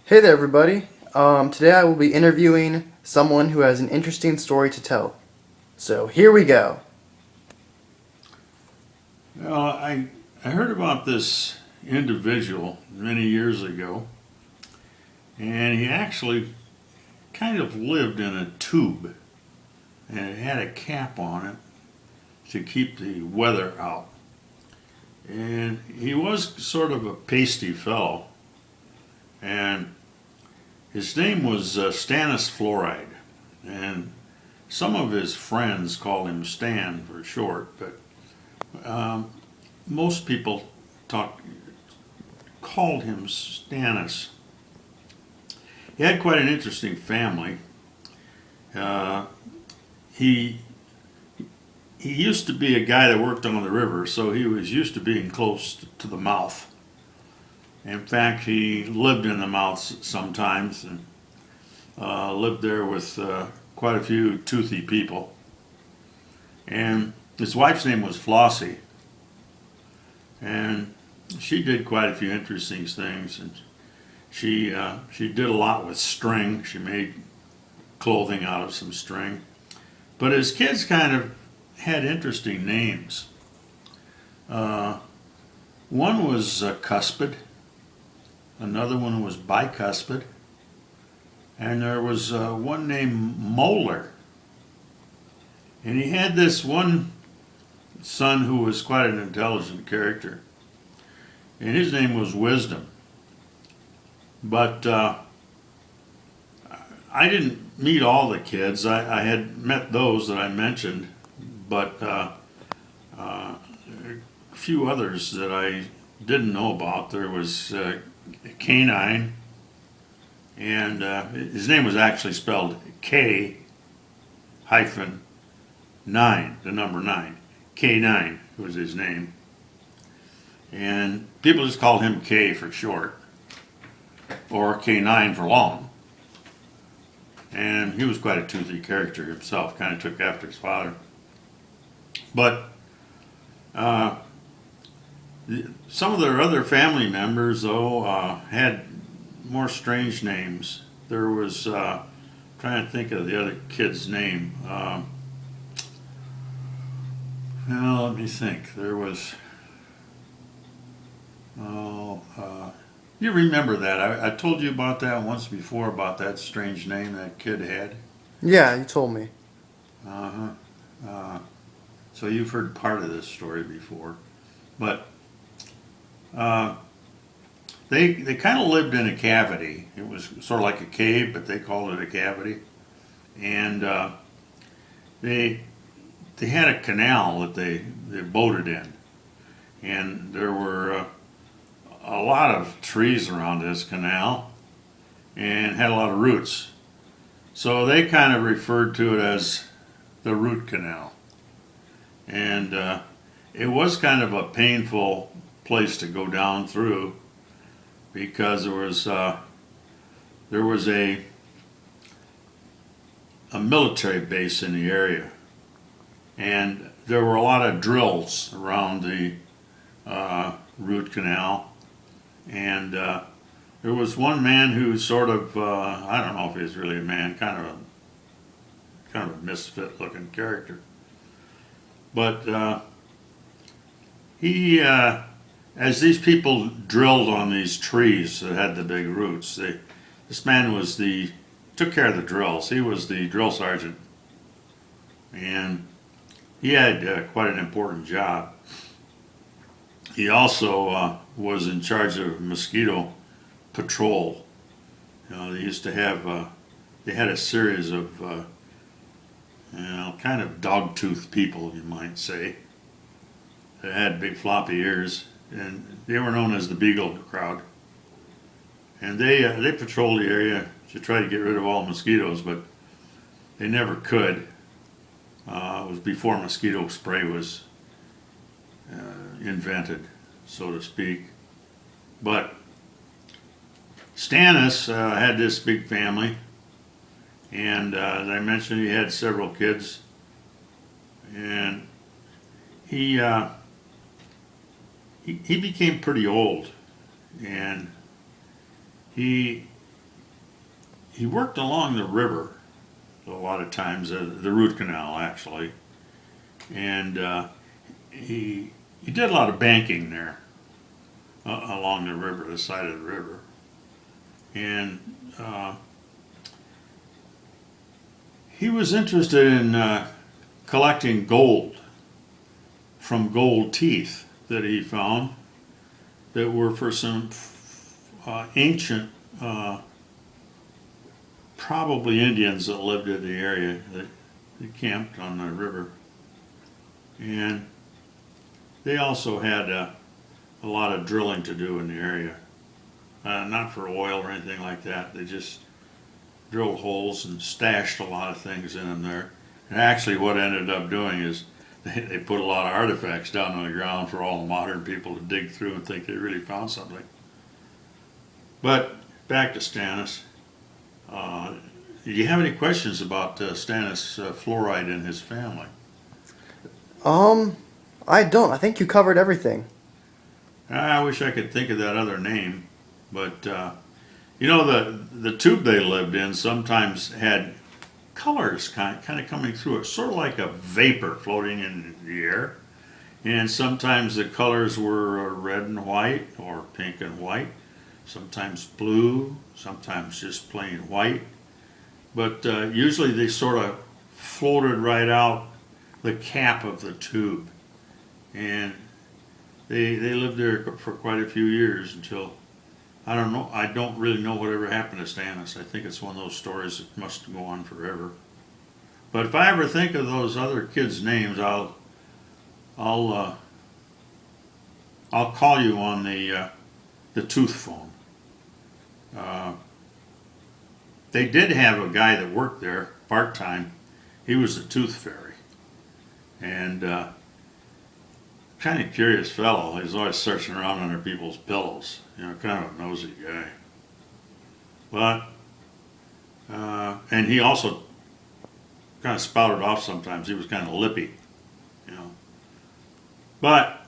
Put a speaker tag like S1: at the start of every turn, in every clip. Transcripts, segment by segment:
S1: Hey there, everybody. Today I will be interviewing someone who has an interesting story to tell. So here we go.
S2: Well, I heard about this individual many years ago, and he actually kind of lived in a tube, and it had a cap on it to keep the weather out. And he was sort of a pasty fellow, and his name was Stannous Fluoride, and some of his friends call him Stan for short, but most people talk called him Stannous. He had quite an interesting family. Uh, he he used to be a guy that worked on the river, so he was used to being close to the mouth. In fact, he lived in the mouth sometimes and lived there with quite a few toothy people. And his wife's name was Flossie, and she did quite a few interesting things. And she did a lot with string. She made clothing out of some string. But his kids kind of had interesting names. Uh, One was Cuspid, another one was Bicuspid, and there was one named Molar. And he had this one son who was quite an intelligent character, and his name was Wisdom. But I didn't meet all the kids. I had met those that I mentioned, but a few others that I didn't know about. There was Canine, and his name was actually spelled K hyphen 9, the number 9. K9 was his name. And people just called him K for short, or K9 for long. And he was quite a toothy character himself, kind of took after his father. But uh, some of their other family members, though, had more strange names. There was, trying to think of the other kid's name. Well, let me think. There was, oh, you remember that? I told you about that once before, about that strange name that kid had.
S1: Yeah, you told me.
S2: Uh huh. Uh, so you've heard part of this story before, but uh, they kind of lived in a cavity. It was sort of like a cave, but they called it a cavity, and they they had a canal that they boated in, and there were a lot of trees around this canal, and had a lot of roots. So they kind of referred to it as the root canal, and it was kind of a painful place to go down through because there was a military base in the area, and there were a lot of drills around the root canal, and there was one man who sort of I don't know if he was really a man, kind of a misfit looking character, but he as these people drilled on these trees that had the big roots, this man was the took care of the drills. He was the drill sergeant, and he had quite an important job. He also was in charge of mosquito patrol. You know, they used to have they had a series of kind of dog-toothed people, you might say, that had big floppy ears, and they were known as the Beagle Crowd. And they patrolled the area to try to get rid of all mosquitoes, but they never could. It was before mosquito spray was invented, so to speak. But Stannous had this big family, and as I mentioned, he had several kids, and he he became pretty old, and he he worked along the river a lot of times, the root canal actually, and he did a lot of banking there along the river, the side of the river, and he was interested in collecting gold from gold teeth that he found that were for some ancient, probably Indians that lived in the area that camped on the river. And they also had a lot of drilling to do in the area. Not for oil or anything like that. They just drilled holes and stashed a lot of things in them there. And actually what ended up doing is they put a lot of artifacts down on the ground for all the modern people to dig through and think they really found something. But back to Stannous. Do you have any questions about Stannous Fluoride and his family?
S1: I don't. I think you covered everything.
S2: I wish I could think of that other name, but you know, the tube they lived in sometimes had colors kind of coming through it, sort of like a vapor floating in the air. And sometimes the colors were red and white or pink and white, sometimes blue, sometimes just plain white. But usually they sort of floated right out the cap of the tube. And they lived there for quite a few years until, I don't know, I don't really know whatever happened to Stannous. I think it's one of those stories that must go on forever. But if I ever think of those other kids' names, I'll call you on the tooth phone. They did have a guy that worked there part-time. He was a tooth fairy. And kind of curious fellow. He's always searching around under people's pillows. You know, kind of a nosy guy. But, and he also kind of spouted off sometimes. He was kind of lippy, you know. But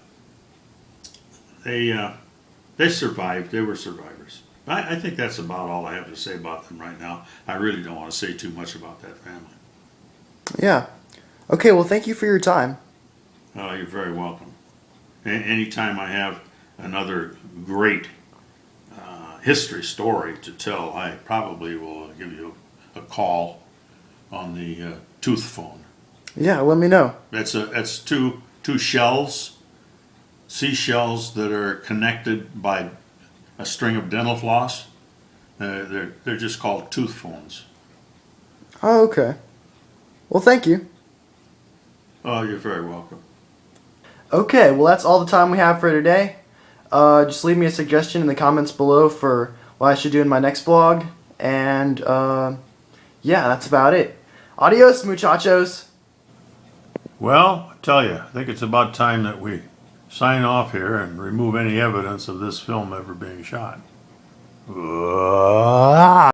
S2: they survived. They were survivors. I think that's about all I have to say about them right now. I really don't want to say too much about that family.
S1: Yeah. Okay, well, thank you for your time.
S2: Oh, you're very welcome. Anytime I have another great history story to tell, I probably will give you a call on the tooth phone.
S1: Yeah, let me know.
S2: That's two shells, seashells that are connected by a string of dental floss. They're just called tooth phones.
S1: Oh, okay. Well, thank you.
S2: Oh, you're very welcome.
S1: Okay, well, that's all the time we have for today. Just leave me a suggestion in the comments below for what I should do in my next vlog. And, yeah, that's about it. Adios, muchachos.
S2: Well, I tell you, I think it's about time that we sign off here and remove any evidence of this film ever being shot.